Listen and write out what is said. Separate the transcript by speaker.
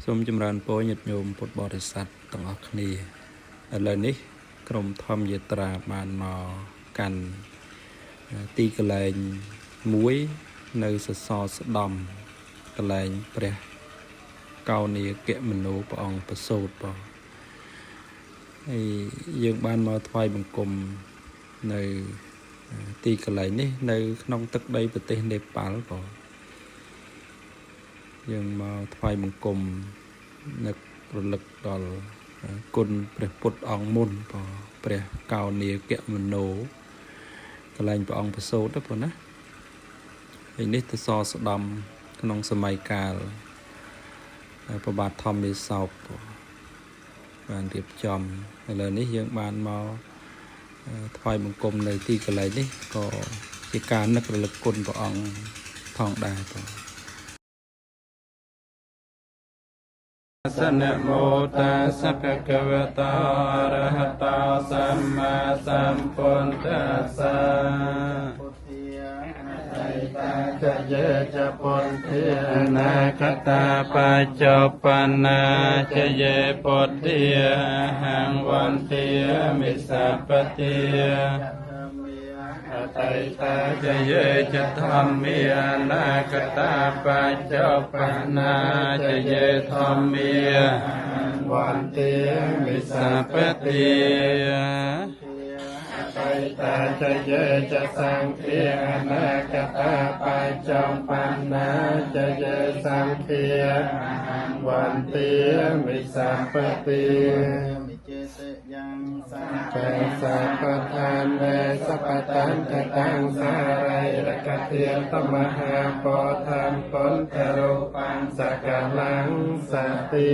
Speaker 1: សូមចម្រើនពរញាតិញោមពុទ្ធបរិស័ទទាំងអស់គ្នាឥឡូវនេះក្រុមធម្មយាត្រាបានមកកាន់ទីកន្លែងមួយនៅសសរស្ដំកន្លែងព្រះកោនីយគមនោព្រះអង្គប្រសូតបងហើយយើងបានមកថ្វាយបង្គំនៅទីកន្លែងនេះនៅក្នុងទឹកដីប្រទេសនេប៉ាល់បងយើងមកថ្វាយបង្គំនឹករលឹកដល់គុណព្រះពុទ្ធអង្គមុនបងព្រះកោនីយគមនោកន្លែងព្រះអង្គប្រសូតណាបងណាហើយនេះទៅសរស្ដំក្នុងសម័យកាលព្រះបាទធម្មមាសោបបានរៀបចំឥឡូវនេះយើងបានមកថ្វាយបង្គំនៅទីកន្លែងនេះក៏ជាការនឹករលឹកគុណព្រះអង្គផងដែរបងសនមោតាសកកវតារហតោសម្មាសម្ពុទ្ធស្សពុទ្ធាអតីតាចយេចពុទ្ធាអនាគតាបច្ចុប្បន្នាចយេពុទ្ធាហង្វន្ទាមិសពទាអតីតាចយេចធម្មាអនាគតាបច្ចុប្បន្នាចយេធម្មាវន្ទាមិសពទាអតីតាចយេចសង្ឃាអនាគតាបច្ចុប្បន្នាចយេសង្ឃាវន្ទាមិសពទាยังสัพเพสัพพทานเวสัพพตันตตังสารัยระกะเทียนตมหาโพธัมปนทรูปังสกลังสติ